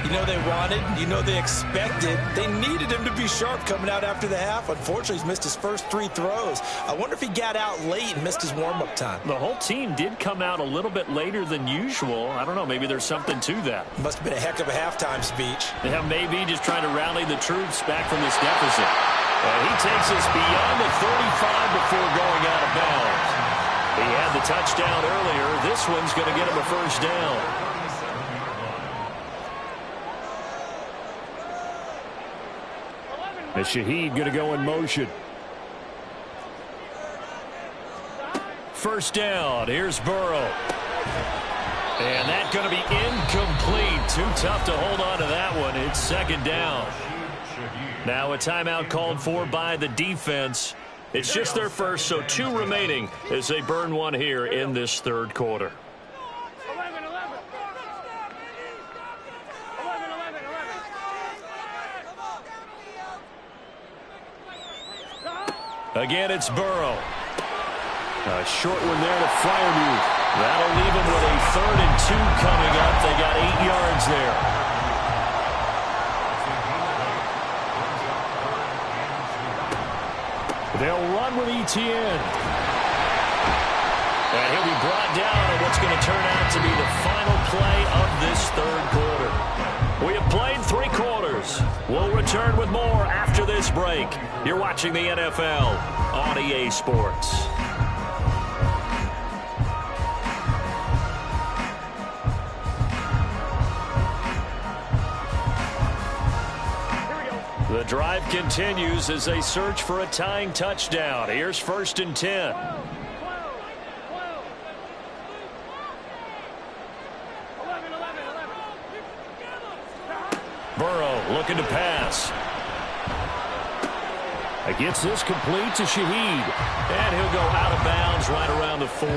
You know they wanted, you know they expected. They needed him to be sharp coming out after the half. Unfortunately, he's missed his first 3 throws. I wonder if he got out late and missed his warm-up time. The whole team did come out a little bit later than usual. I don't know, maybe there's something to that. Must have been a heck of a halftime speech. Yeah, maybe just trying to rally the troops back from this deficit. And he takes us beyond the 35 before going out of bounds. He had the touchdown earlier. This one's going to get him a first down. And Shaheed going to go in motion. First down. Here's Burrow. And that's going to be incomplete. Too tough to hold on to that one. It's second down. Now a timeout called for by the defense. It's just their first, so 2 remaining as they burn one here in this third quarter. Again, it's Burrow. A short one there to Freiermuth. That'll leave him with a 3rd and 2 coming up. They got 8 yards there. They'll run with Etienne. And he'll be brought down on what's going to turn out to be the final play of this third quarter. We have played 3 quarters. We'll return with more after this break. You're watching the NFL on EA Sports. The drive continues as they search for a tying touchdown. Here's 1st and 10. Burrow looking to pass. Gets this complete to Shaheed. And he'll go out of bounds right around the 40.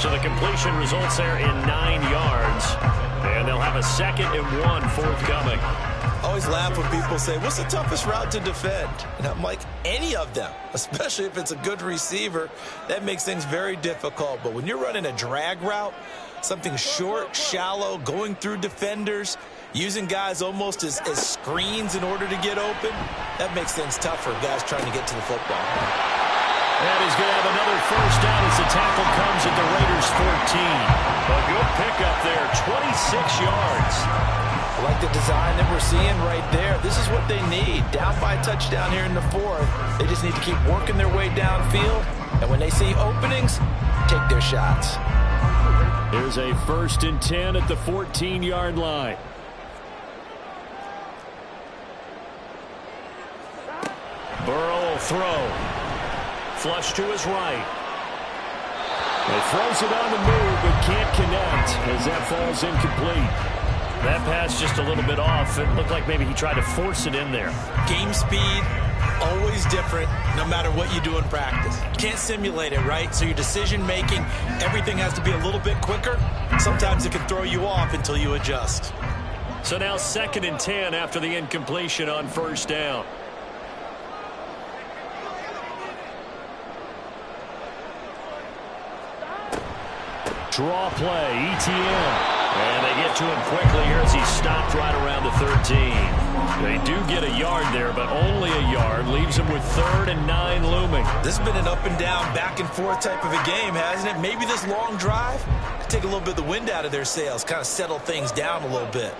So the completion results there in 9 yards. And they'll have a 2nd and 1 forthcoming. I always laugh when people say, what's the toughest route to defend? And I'm like, any of them, especially if it's a good receiver. That makes things very difficult. But when you're running a drag route, something short, shallow, going through defenders, using guys almost as screens in order to get open, that makes things tougher, guys trying to get to the football. And he's going to have another first down as the tackle comes at the Raiders' 14. A good pickup there, 26 yards. I like the design that we're seeing right there. This is what they need. Down by a touchdown here in the 4th. They just need to keep working their way downfield. And when they see openings, take their shots. Here's a 1st and 10 at the 14-yard line. Burrow will throw. Flush to his right. He throws it on the move, but can't connect as that falls incomplete. That pass just a little bit off. It looked like maybe he tried to force it in there. Game speed, always different, no matter what you do in practice. You can't simulate it, right? So your decision-making, everything has to be a little bit quicker. Sometimes it can throw you off until you adjust. So now 2nd and 10 after the incompletion on 1st down. Draw play, Etienne. And they get to him quickly here as he stopped right around the 13. They do get a yard there, but only a yard. Leaves him with 3rd and 9 looming. This has been an up and down, back and forth type of a game, hasn't it? Maybe this long drive might take a little bit of the wind out of their sails, kind of settle things down a little bit.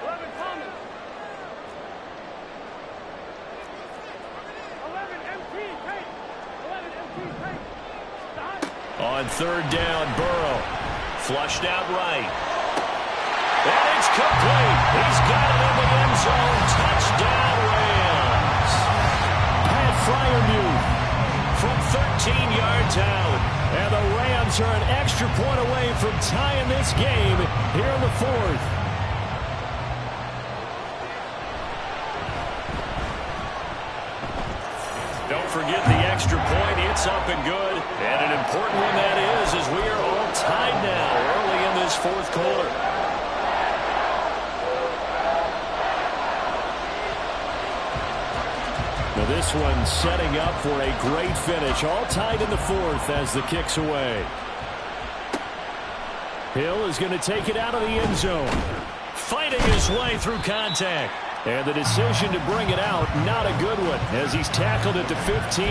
11 Thomas. 11 MT Tate. 11 MT Tate. Stop. On third down, Burrow. Flushed out right. And it's complete. He's got it in the end zone. Touchdown, Rams. Pat Freiermuth from 13 yards out. And the Rams are an extra point away from tying this game here in the fourth. Don't forget the extra point. It's up and good. And an important one that is, as we are all tied now early in this fourth quarter. Now this one setting up for a great finish. All tied in the fourth as the kick's away. Hill is going to take it out of the end zone. Fighting his way through contact. And the decision to bring it out, not a good one, as he's tackled at the 15.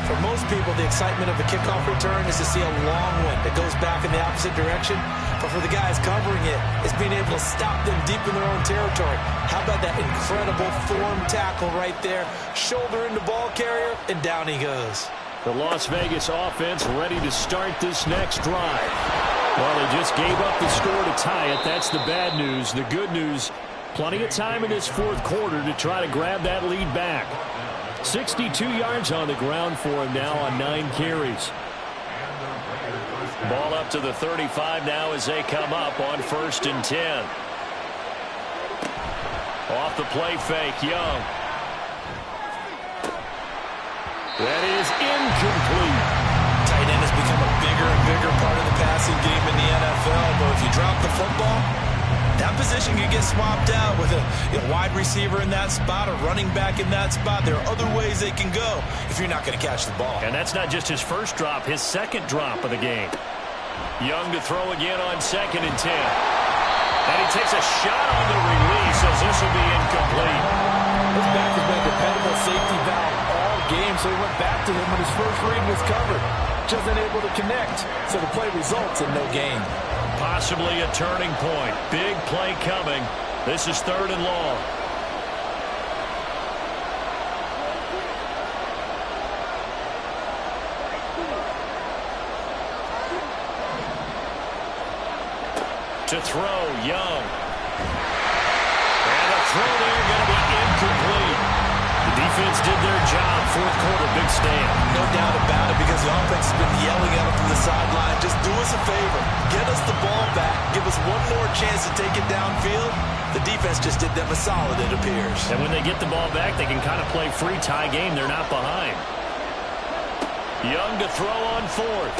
For most people, the excitement of a kickoff return is to see a long one that goes back in the opposite direction. But for the guys covering it, it's being able to stop them deep in their own territory. How about that incredible form tackle right there? Shoulder into ball carrier, and down he goes. The Las Vegas offense ready to start this next drive. Well, they just gave up the score to tie it. That's the bad news. The good news, plenty of time in this fourth quarter to try to grab that lead back. 62 yards on the ground for him now on 9 carries. Ball up to the 35 now as they come up on 1st and 10. Off the play fake, Young. That is incomplete. Tight end has become a bigger and bigger part of the passing game in the NFL, but if you drop the football, that position can get swapped out with a wide receiver in that spot, a running back in that spot. There are other ways they can go if you're not going to catch the ball. And that's not just his first drop, his second drop of the game. Young to throw again on 2nd and 10. And he takes a shot on the release as this will be incomplete. His back has been a dependable safety valve all game, so he went back to him when his first read was covered. Just unable to connect, so the play results in no gain. Possibly a turning point. Big play coming. This is 3rd and long. To throw, Young. And a throw there going to be incomplete. The defense did their job. 4th quarter, big stand. No doubt about it, because the offense has been yelling at him from the sideline. Just do us a favor. Get us the ball back. Give us one more chance to take it downfield. The defense just did them a solid, it appears. And when they get the ball back, they can kind of play free tie game. They're not behind. Young to throw on 4th.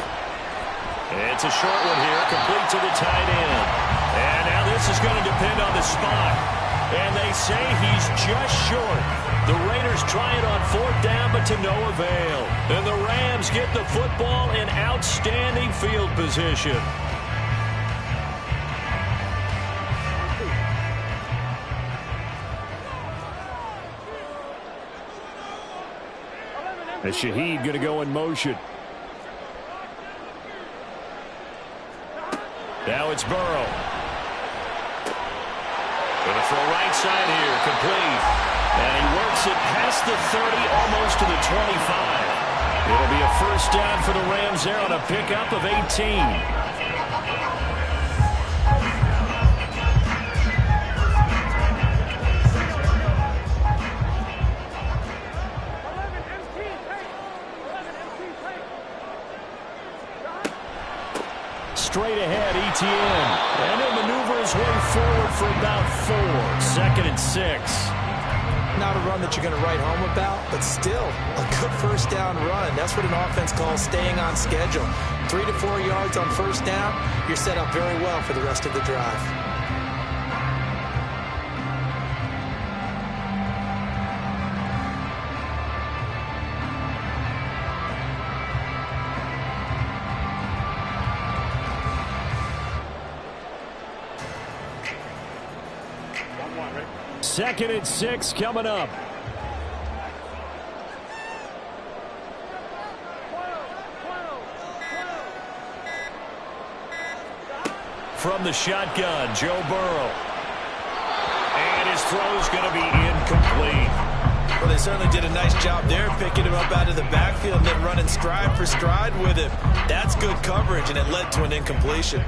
It's a short one here, complete to the tight end. And now this is going to depend on the spot. And they say he's just short. The Raiders try it on 4th down, but to no avail. And the Rams get the football in outstanding field position. And Shaheed going to go in motion. Now it's Burrow. Going to throw right side here, complete. And he works it past the 30, almost to the 25. It'll be a 1st down for the Rams there on a pickup of 18. Straight ahead, Etienne. And he'll maneuver his way forward for about 4. 2nd and 6. Not a run that you're going to write home about, but still a good 1st down run. That's what an offense calls staying on schedule. 3 to 4 yards on 1st down, you're set up very well for the rest of the drive. Second and 6 coming up. from the shotgun, Joe Burrow. And his throw's going to be incomplete. Well, they certainly did a nice job there, picking him up out of the backfield and then running stride for stride with him. That's good coverage, and it led to an incompletion.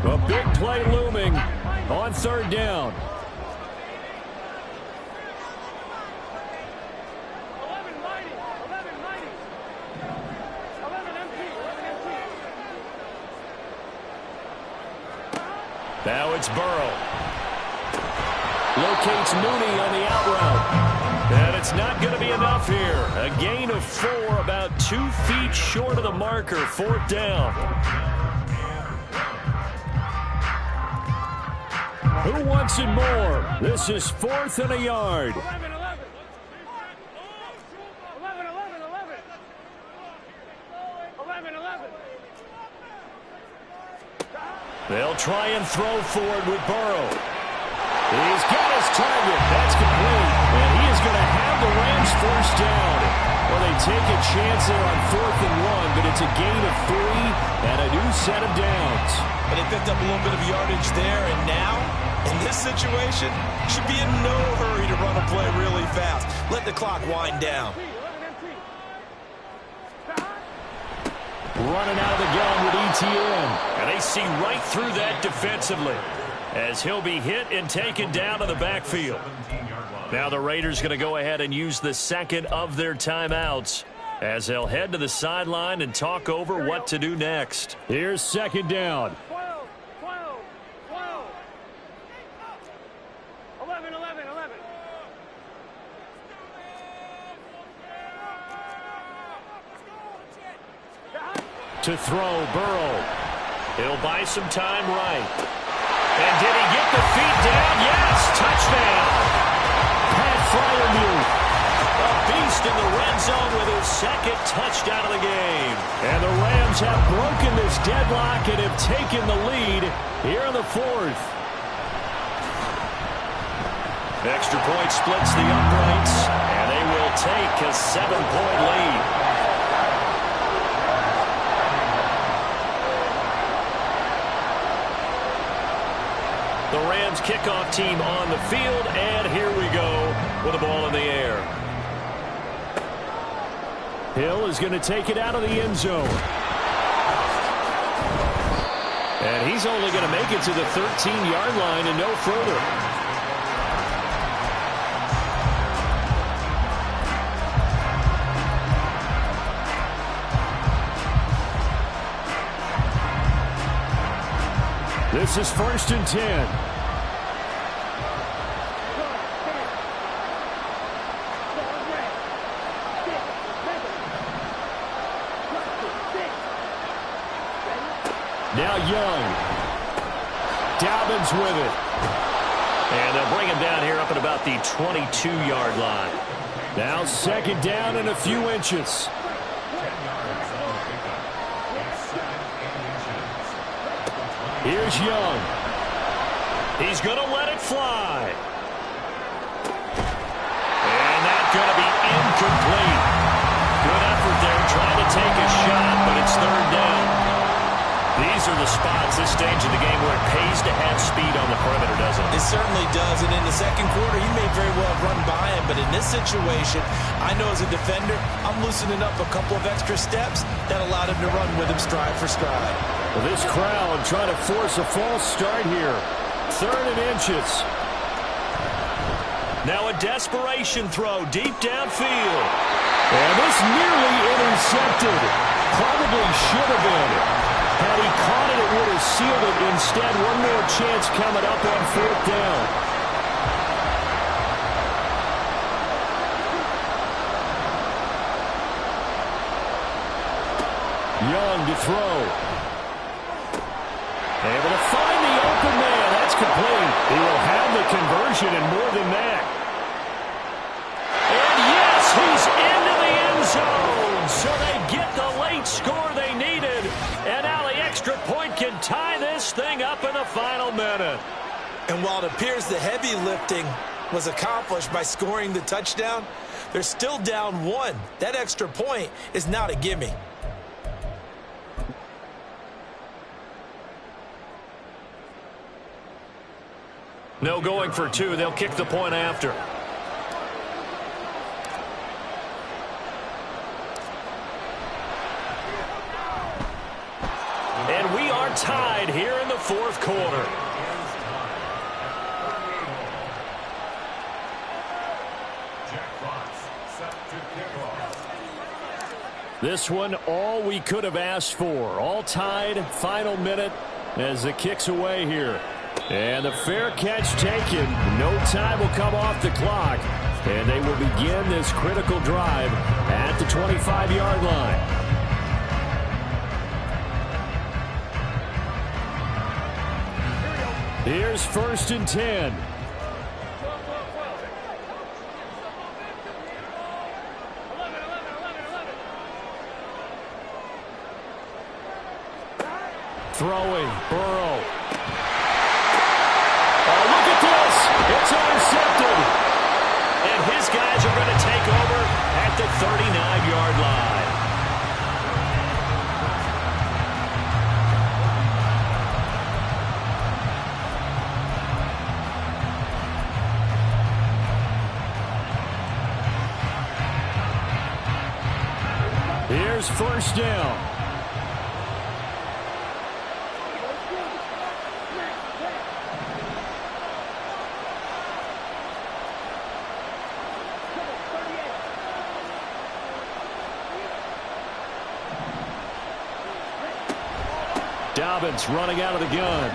A big play looming on third down. 11 mighty. 11 mighty. 11 empty. 11 empty. Now it's Burrow. Locates Mooney on the out route. And it's not going to be enough here. A gain of 4, about 2 feet short of the marker. Fourth down. Who wants it more? This is 4th and a yard. 11, 11. 11, 11, 11. 11, 11. They'll try and throw forward with Burrow. He's got his target. That's complete. And he is going to have the Rams first down. Well, they take a chance there on 4th and 1, but it's a gain of 3 and a new set of downs. But they picked up a little bit of yardage there, and now, in this situation, should be in no hurry to run a play really fast. Let the clock wind down. 11 empty. Running out of the gun with ETN. And they see right through that defensively as he'll be hit and taken down to the backfield. Now the Raiders going to go ahead and use the second of their timeouts as they'll head to the sideline and talk over what to do next. Here's second down. 12, 12, 12. 11, 11, 11. To throw, Burrow. He'll buy some time right. And did he get the feet down? Yes, touchdown. Pat Freiermuth, a beast in the red zone with his second touchdown of the game. And the Rams have broken this deadlock and have taken the lead here in the 4th. Extra point splits the uprights, and they will take a 7-point lead. The Rams kickoff team on the field, and here we go with the ball in the air. Hill is going to take it out of the end zone. And he's only going to make it to the 13-yard line and no further. This is 1st and 10. Now Young. Dobbins with it. And they'll bring him down here up at about the 22-yard line. Now 2nd down and a few inches. Here's Young. He's going to let it fly. And that's going to be incomplete. Good effort there trying to take a shot, but it's 3rd down. These are the spots this stage of the game where it pays to have speed on the perimeter, doesn't it? It certainly does, and in the second quarter, he may very well have run by him, but in this situation, I know as a defender, I'm loosening up a couple of extra steps that allowed him to run with him stride for stride. Well, this crowd trying to force a false start here. 3rd and inches. Now a desperation throw deep downfield. And this nearly intercepted. Probably should have been. Had he caught it, it would have sealed it. Instead, one more chance coming up on 4th down. Young to throw. Able to find the open man. That's complete. He will have the conversion and more than that. And yes, he's into the end zone. So they get the late score they needed. And now the extra point can tie this thing up in the final minute. And while it appears the heavy lifting was accomplished by scoring the touchdown, they're still down 1. That extra point is not a gimme. No going for 2. They'll kick the point after. And we are tied here in the fourth quarter. This one, all we could have asked for. All tied, final minute as it kicks away here. And the fair catch taken. No time will come off the clock. And they will begin this critical drive at the 25-yard line. Here's 1st and 10. Throwing, Burrow. Oh, look at this. It's intercepted. And his guys are going to take over at the 39-yard line. Here's 1st down. Dobbins running out of the gun.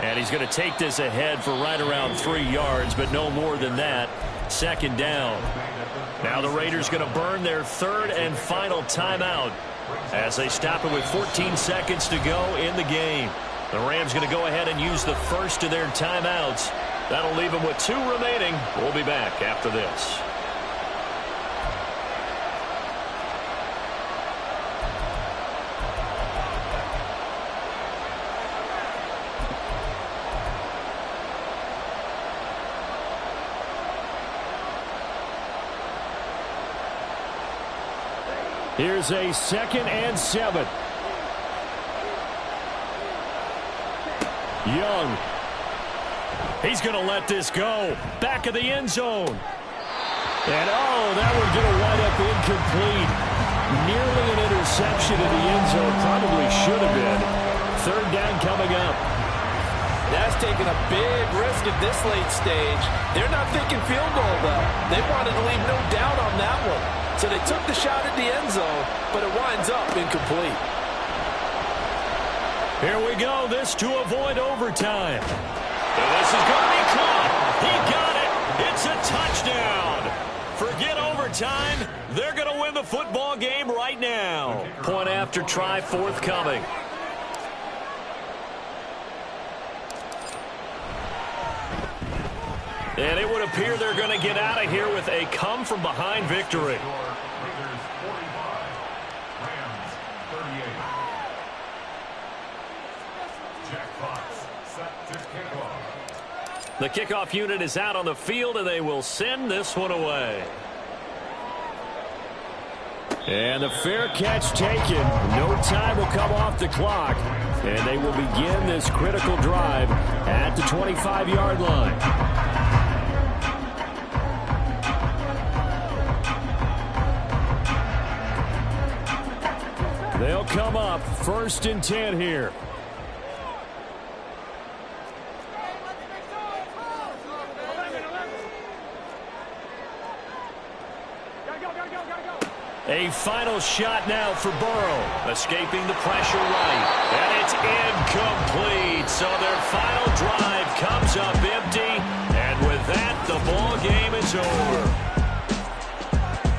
And he's going to take this ahead for right around 3 yards, but no more than that. 2nd down. Now the Raiders going to burn their 3rd and final timeout as they stop it with 14 seconds to go in the game. The Rams going to go ahead and use the first of their timeouts. That'll leave them with 2 remaining. We'll be back after this. Here's a 2nd and 7. Young. He's going to let this go. Back of the end zone. And, oh, that one's going to wind up incomplete. Nearly an interception in the end zone. Probably should have been. 3rd down coming up. That's taking a big risk at this late stage. They're not thinking field goal, though. They wanted to leave no doubt on that one. So they took the shot at the end zone, but it winds up incomplete. Here we go. This to avoid overtime. And this is going to be caught. He got it. It's a touchdown. Forget overtime. They're going to win the football game right now. Point after try forthcoming. And it would appear they're going to get out of here with a come-from-behind victory. The kickoff unit is out on the field, and they will send this one away. And the fair catch taken. No time will come off the clock. And they will begin this critical drive at the 25-yard line. They'll come up 1st and 10 here. A final shot now for Burrow. Escaping the pressure right. And it's incomplete. So their final drive comes up empty. And with that, the ball game is over.